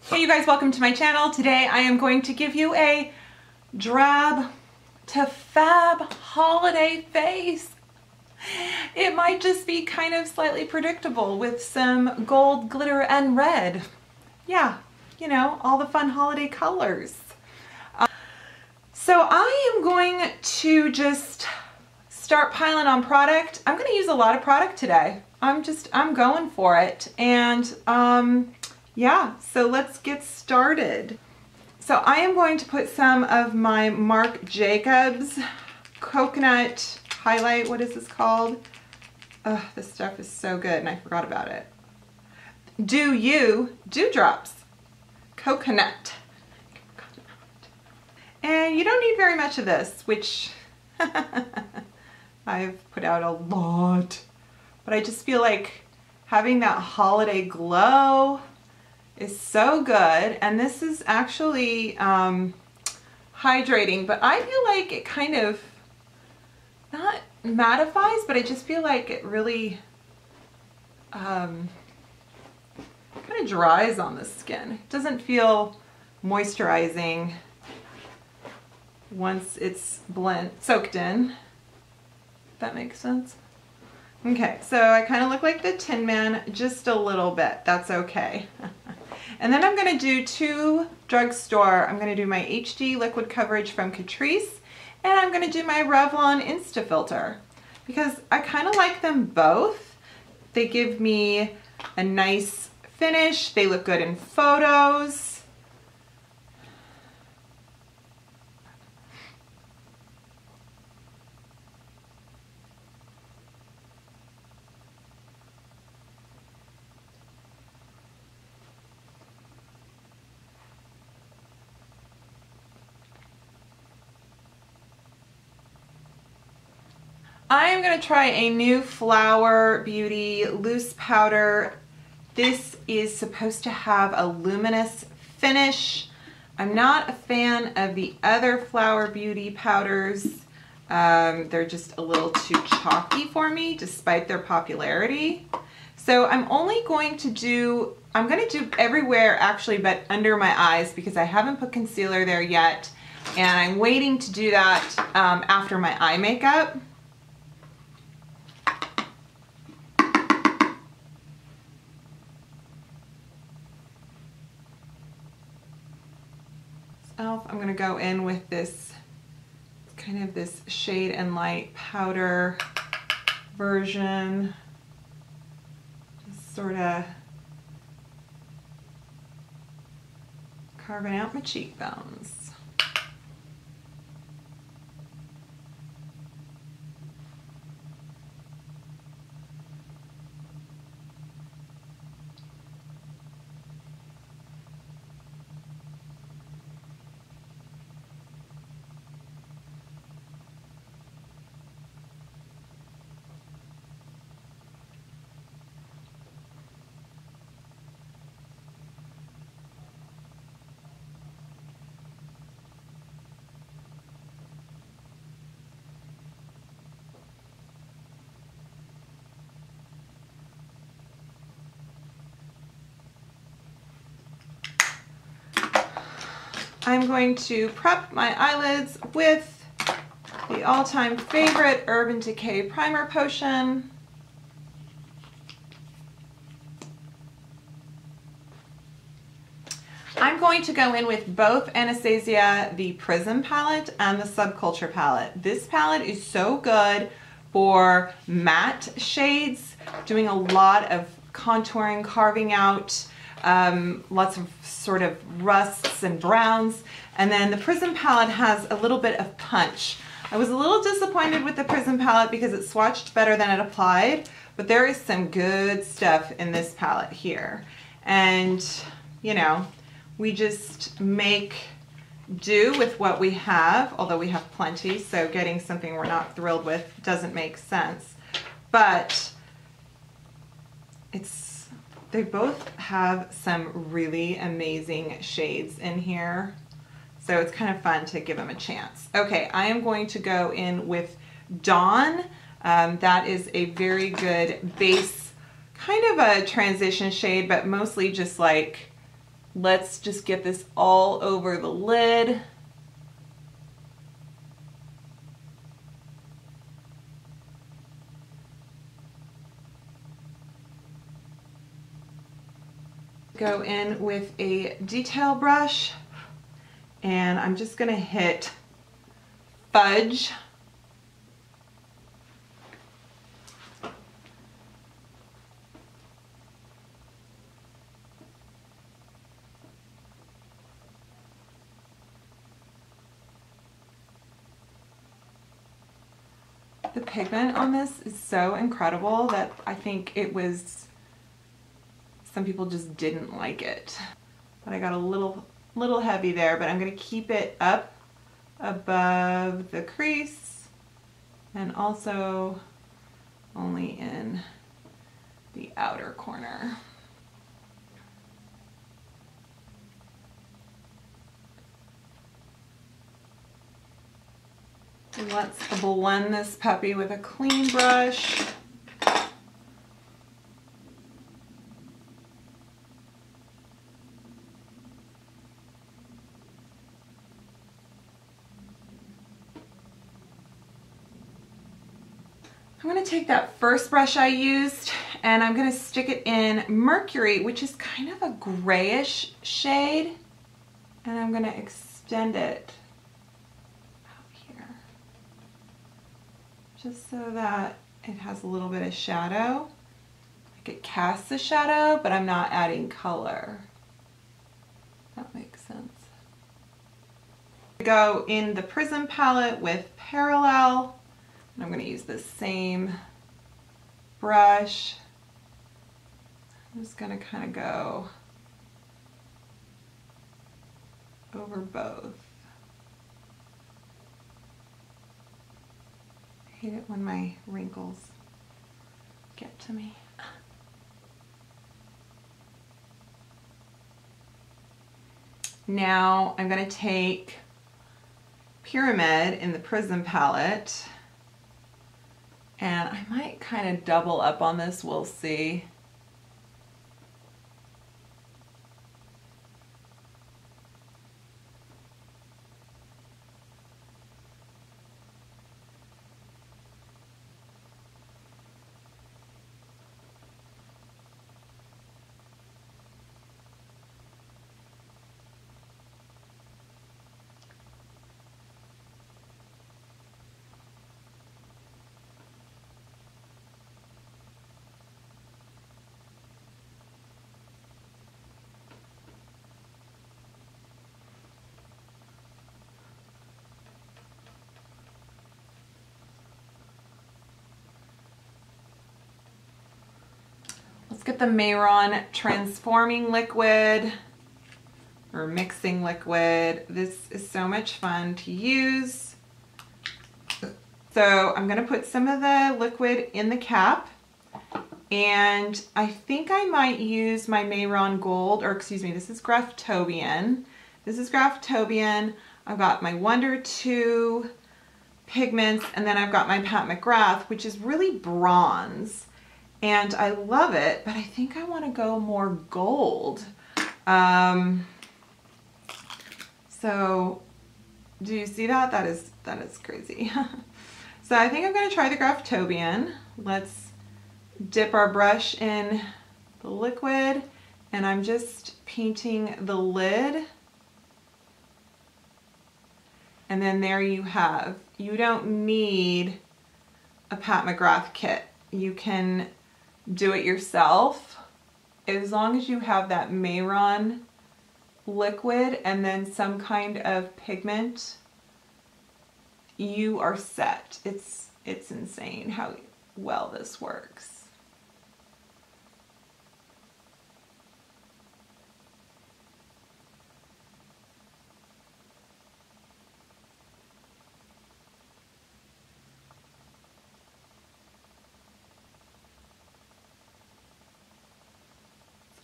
Hey you guys, welcome to my channel. Today I am going to give you a drab to fab holiday face. It might just be kind of slightly predictable with some gold, glitter, and red. Yeah, you know, all the fun holiday colors. So I am going to just start piling on product. I'm going to use a lot of product today. I'm going for it. And yeah, so let's get started. So I am going to put some of my Marc Jacobs coconut highlight, what is this called? This stuff is so good and I forgot about it. Dewdrops, coconut. And you don't need very much of this, which I've put out a lot, but I just feel like having that holiday glow is so good. And this is actually hydrating, but I feel like it kind of not mattifies, but I just feel like it really kind of dries on the skin. It doesn't feel moisturizing once it's soaked in. If that makes sense. Okay, so I kind of look like the Tin Man just a little bit. That's okay. And then I'm going to do two drugstore. I'm going to do my HD liquid coverage from Catrice, and I'm going to do my Revlon Insta Filter because I kind of like them both. They give me a nice finish. They look good in photos. I am going to try a new Flower Beauty loose powder. This is supposed to have a luminous finish. I'm not a fan of the other Flower Beauty powders. They're just a little too chalky for me despite their popularity. So I'm going to do everywhere actually but under my eyes because I haven't put concealer there yet. And I'm waiting to do that after my eye makeup. I'm going to go in with this kind of this Shade and Light powder version, just sort of carving out my cheekbones. I'm going to prep my eyelids with the all-time favorite Urban Decay Primer Potion. I'm going to go in with both Anastasia, the Prism palette, and the Subculture palette. This palette is so good for matte shades, doing a lot of contouring, carving out lots of sort of rusts and browns. And then the Prism palette has a little bit of punch. I was a little disappointed with the Prism palette because it swatched better than it applied, but there is some good stuff in this palette here. And, you know, we just make do with what we have, although we have plenty, so getting something we're not thrilled with doesn't make sense. But they both have some really amazing shades in here, so it's kind of fun to give them a chance. Okay, I am going to go in with Dawn. That is a very good base, kind of a transition shade, but mostly just like Let's just get this all over the lid. Go in with a detail brush, and I'm just gonna hit Fudge. The pigment on this is so incredible that I think it was, some people just didn't like it. But I got a little heavy there, but I'm gonna keep it up above the crease and also only in the outer corner. Let's blend this puppy with a clean brush. I'm going to take that first brush I used and I'm going to stick it in Mercury, which is kind of a grayish shade, and I'm going to extend it just so that it has a little bit of shadow. Like it casts the shadow, but I'm not adding color. That makes sense. Go in the Prism palette with Parallel, and I'm going to use the same brush. I'm just going to kind of go over both. I hate it when my wrinkles get to me. Now I'm going to take Pyramid in the Prism palette, and I might kind of double up on this, we'll see. Let's get the Mehron Transforming Liquid, or Mixing Liquid. This is so much fun to use. So I'm going to put some of the liquid in the cap, and I think I might use my Mehron Gold, or excuse me, this is Graftobian. This is Graftobian. I've got my Wonder 2 pigments, and then I've got my Pat McGrath, which is really bronze. And I love it, but I think I want to go more gold. So do you see that? That is crazy. So I think I'm going to try the Graftobian. Let's dip our brush in the liquid, and I'm just painting the lid. And then there you have, you don't need a Pat McGrath kit. You can do it yourself as long as you have that Mehron liquid and then some kind of pigment. You are set. It's insane how well this works.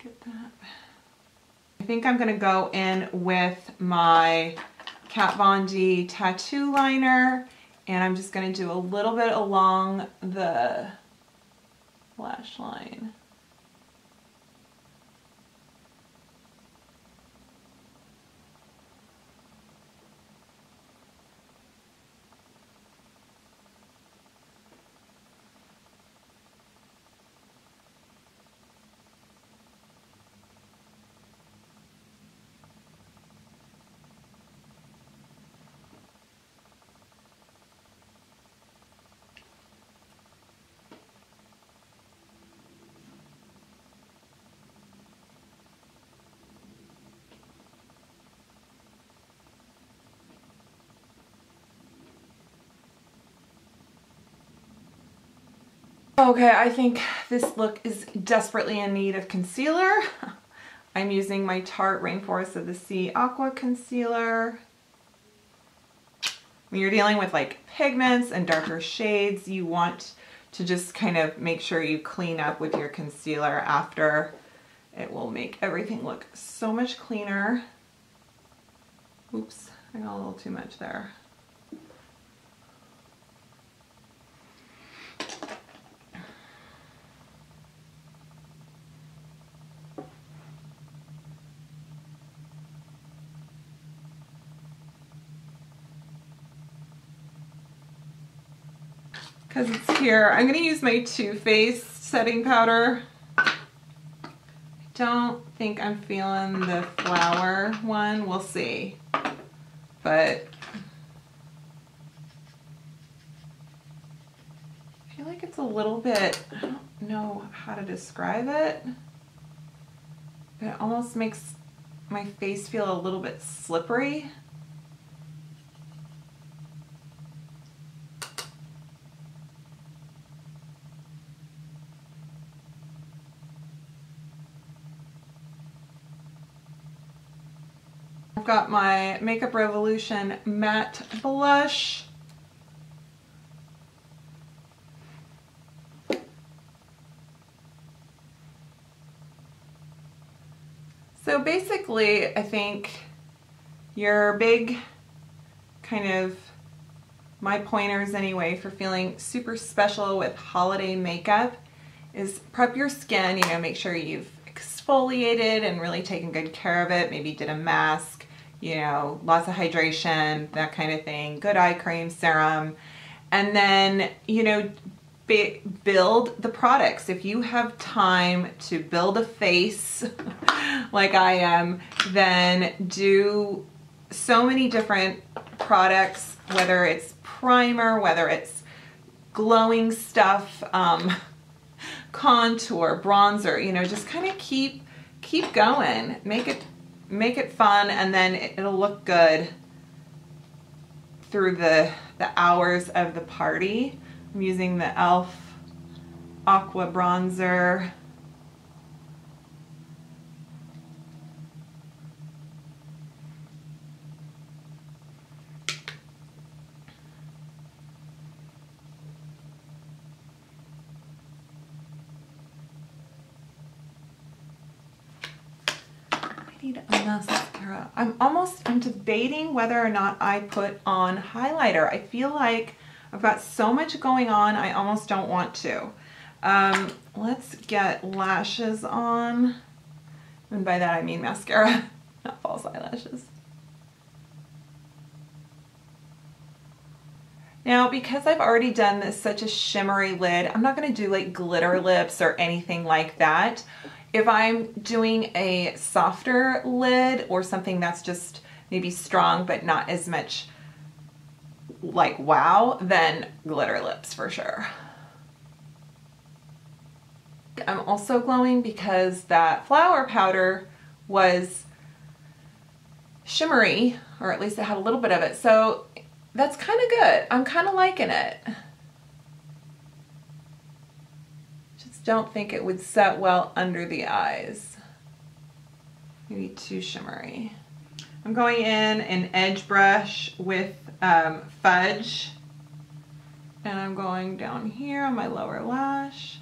Get that. I think I'm going to go in with my Kat Von D tattoo liner, and I'm just going to do a little bit along the lash line. Okay, I think this look is desperately in need of concealer. I'm using my Tarte Rainforest of the Sea Aquaconcealer. When you're dealing with like pigments and darker shades, you want to just kind of make sure you clean up with your concealer after. It will make everything look so much cleaner. Oops, I got a little too much there. Because it's here, I'm going to use my Too Faced setting powder. I don't think I'm feeling the flower one. We'll see. But I feel like it's a little bit, I don't know how to describe it, but it almost makes my face feel a little bit slippery. I've got my Makeup Revolution matte blush. So basically, I think your big kind of, my pointers anyway, for feeling super special with holiday makeup is prep your skin, you know, make sure you've exfoliated and really taken good care of it, maybe did a mask, you know, lots of hydration, that kind of thing, good eye cream, serum, and then, you know, build the products. If you have time to build a face like I am, then do so many different products, whether it's primer, whether it's glowing stuff, contour, bronzer, you know, just kind of keep going, make it fun, and then it'll look good through the hours of the party. I'm using the e.l.f. Aqua Bronzer. I need a mascara. I'm debating whether or not I put on highlighter. I feel like I've got so much going on, I almost don't want to. Let's get lashes on. And by that I mean mascara, not false eyelashes. Now, because I've already done this such a shimmery lid, I'm not gonna do like glitter lips or anything like that. If I'm doing a softer lid or something that's just maybe strong but not as much like wow, then glitter lips for sure. I'm also glowing because that flower powder was shimmery, or at least it had a little bit of it, so that's kind of good. I'm kind of liking it. Just don't think it would set well under the eyes. Maybe too shimmery. I'm going in an edge brush with fudge, and I'm going down here on my lower lash.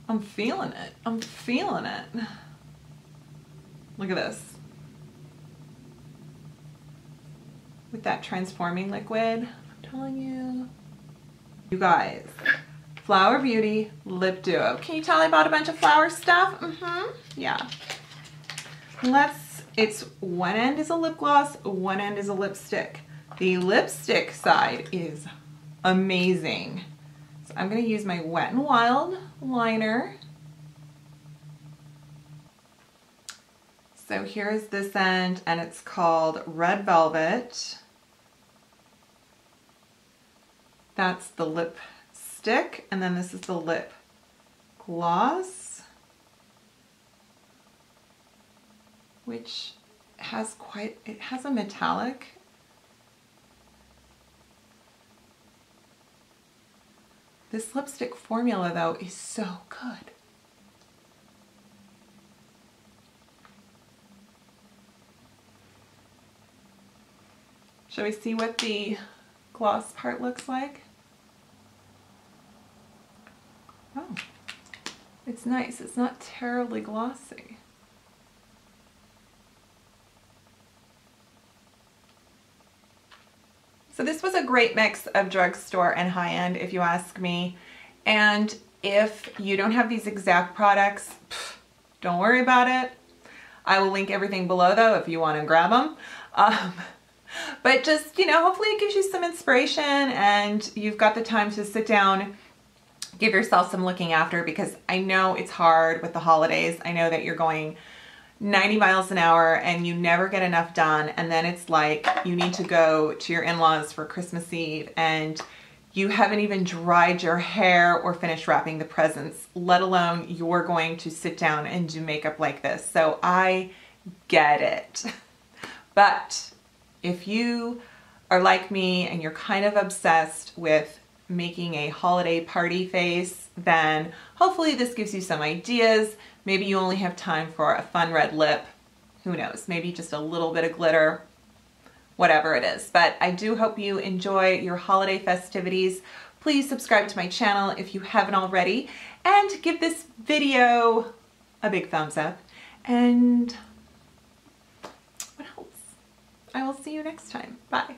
I'm feeling it. I'm feeling it. Look at this. With that transforming liquid, I'm telling you. You guys, Flower Beauty Lip Duo. Can you tell I bought a bunch of flower stuff? Yeah. It's one end is a lip gloss, one end is a lipstick. The lipstick side is amazing. So I'm gonna use my Wet n Wild liner. So here's this end, and it's called Red Velvet. That's the lipstick, and then this is the lip gloss, which it has a metallic. This lipstick formula though is so good. Shall we see what the gloss part looks like? Oh, it's nice. It's not terribly glossy. So this was a great mix of drugstore and high-end, if you ask me. And if you don't have these exact products, don't worry about it. I will link everything below though if you want to grab them. But just, you know, hopefully it gives you some inspiration and you've got the time to sit down, give yourself some looking after, because I know it's hard with the holidays. I know that you're going 90 miles an hour and you never get enough done, and then it's like you need to go to your in-laws for Christmas Eve and you haven't even dried your hair or finished wrapping the presents, let alone you're going to sit down and do makeup like this. So I get it. But if you are like me and you're kind of obsessed with making a holiday party face, then hopefully this gives you some ideas. Maybe you only have time for a fun red lip. Who knows? Maybe just a little bit of glitter, whatever it is. But I do hope you enjoy your holiday festivities. Please subscribe to my channel if you haven't already, and give this video a big thumbs up. And what else? I will see you next time. Bye.